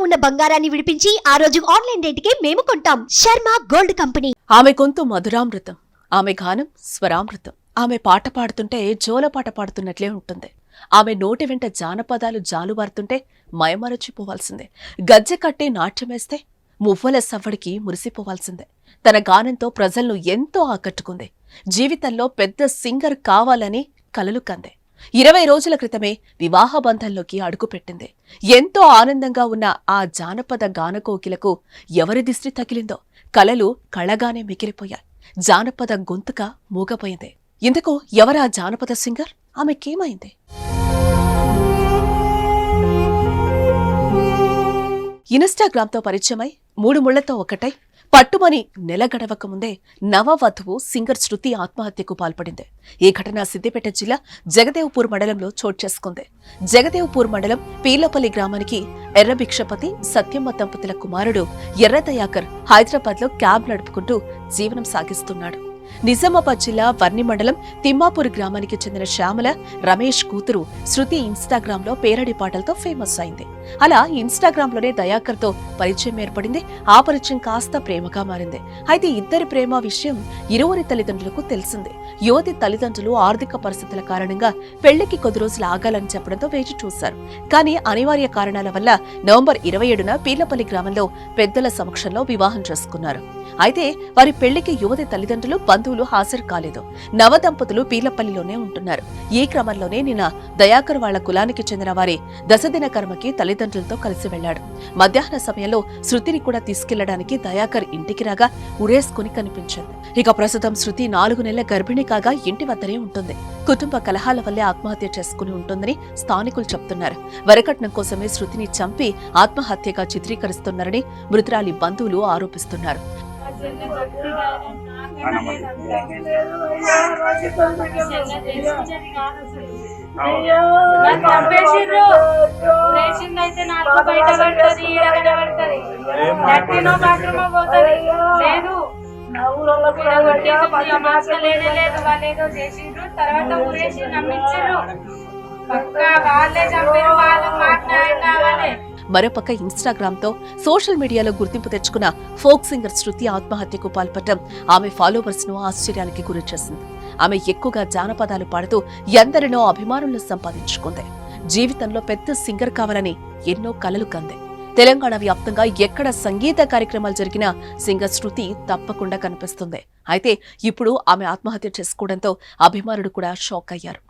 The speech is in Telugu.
ఉన్న బంగారాన్ని విడిపించి ఆ రోజు ఆన్లైన్ రేటుకే మేము కొంటాం. Sharma gold company. ఆమె గొంతు మధురామృతం, ఆమె గానం స్వరామృతం. ఆమె పాట పాడుతుంటే జోలపాట పాడుతున్నట్లే ఉంటుంది. ఆమె నోటి వెంట జానపదాలు జాలువారుతుంటే మయమరచిపోవాల్సిందే. గజ్జె కట్టి నాట్యమేస్తే మువ్వల సవ్వడికి మురిసిపోవాల్సిందే. తన గానంతో ప్రజలను ఎంతో ఆకట్టుకుంది. జీవితంలో పెద్ద సింగర్ కావాలని కలలు కందే. 20 రోజుల క్రితమే వివాహ బంధంలోకి అడుగుపెట్టింది. ఎంతో ఆనందంగా ఉన్న ఆ జానపద గానకోకిలకు ఎవరి దిష్టి తగిలిందో కలలు కళగానే మిగిలిపోయాయి. జానపద గొంతుక మూగపోయింది. ఇందుకు ఎవరా జానపద సింగర్? ఆమెకేమైంది? ఇన్స్టాగ్రామ్తో పరిచయమై 3 ముళ్లతో ఒకటై పట్టుమని నెల గడవకముందే నవవధువు సింగర్ శృతి ఆత్మహత్యకు పాల్పడింది. ఈ ఘటన సిద్దిపేట జిల్లా జగదేవ్పూర్ మండలంలో చోటు చేసుకుంది. జగదేవ్పూర్ మండలం పీర్లపల్లి గ్రామానికి ఎర్రభిక్షపతి సత్యమ్మ దంపతుల కుమారుడు ఎర్రదయాకర్ హైదరాబాద్లో క్యాబ్ నడుపుకుంటూ జీవనం సాగిస్తున్నాడు. నిజామాబాద్ జిల్లా వర్ని మండలం తిమ్మాపూర్ గ్రామానికి చెందిన శ్యామల రమేష్ కూతురు శృతి ఇన్స్టాగ్రామ్ లో పేరడి పాటలతో ఫేమస్ అయింది. అలా ఇన్స్టాగ్రామ్ లోనే దయాకర్తో పరిచయం ఏర్పడింది. ఆ పరిచయం కాస్త ప్రేమగా మారింది. అయితే ఇద్దరి ప్రేమ విషయం ఇరువురి తల్లిదండ్రులకు తెలిసింది. యువతి తల్లిదండ్రులు ఆర్థిక పరిస్థితుల కారణంగా పెళ్లికి కొద్ది రోజులు ఆగాలని చెప్పడంతో వేచి చూశారు. కానీ అనివార్య కారణాల వల్ల నవంబర్ 27న పీర్లపల్లి గ్రామంలో పెద్దల సమక్షంలో వివాహం చేసుకున్నారు. అయితే వారి పెళ్లికి యువతి తల్లిదండ్రులు బంధువులు హాజరు కాలేదు. నవదంపతులు పీర్లపల్లిలోనే ఉంటున్నారు. ఈ క్రమంలోనే నిన్న దయాకర్ వాళ్ల కులానికి చెందిన వారి దశదిన కర్మకి తల్లిదండ్రులతో కలిసి వెళ్లాడు. మధ్యాహ్న సమయంలో శృతిని కూడా తీసుకెళ్లడానికి దయాకర్ ఇంటికి రాగా ఉరేసుకుని కనిపించింది. ఇక ప్రస్తుతం శృతి 4 నెలల గర్భిణి కాగా ఇంటి వద్దనే ఉంటుంది. కుటుంబ కలహాల వల్లే ఆత్మహత్య చేసుకుని ఉంటుందని స్థానికులు చెప్తున్నారు. వరకట్నం కోసమే శృతిని చంపి ఆత్మహత్యగా చిత్రీకరిస్తున్నారని మృతురాలి బంధువులు ఆరోపిస్తున్నారు. తర్వాత ఊరేసి నమ్మించారు. పక్కా వాళ్ళే చంపారు. వాళ్ళ మాట మరోపక్క ఇన్స్టాగ్రామ్ తో సోషల్ మీడియాలో గుర్తింపు తెచ్చుకున్న ఫోక్ సింగర్ శృతి ఆత్మహత్యకు పాల్పడటం ఆమె ఫాలోవర్స్ ను ఆశ్చర్యానికి గురిచేసింది. ఆమె ఎక్కువగా జానపదాలు పాడుతూ ఎందరినో అభిమానులను సంపాదించుకుంది. జీవితంలో పెద్ద సింగర్ కావాలని ఎన్నో కలలు కంది. తెలంగాణ వ్యాప్తంగా ఎక్కడ సంగీత కార్యక్రమాలు జరిగినా సింగర్ శృతి తప్పకుండా కనిపిస్తుంది. అయితే ఇప్పుడు ఆమె ఆత్మహత్య చేసుకోవడంతో అభిమానులు కూడా షాక్ అయ్యారు.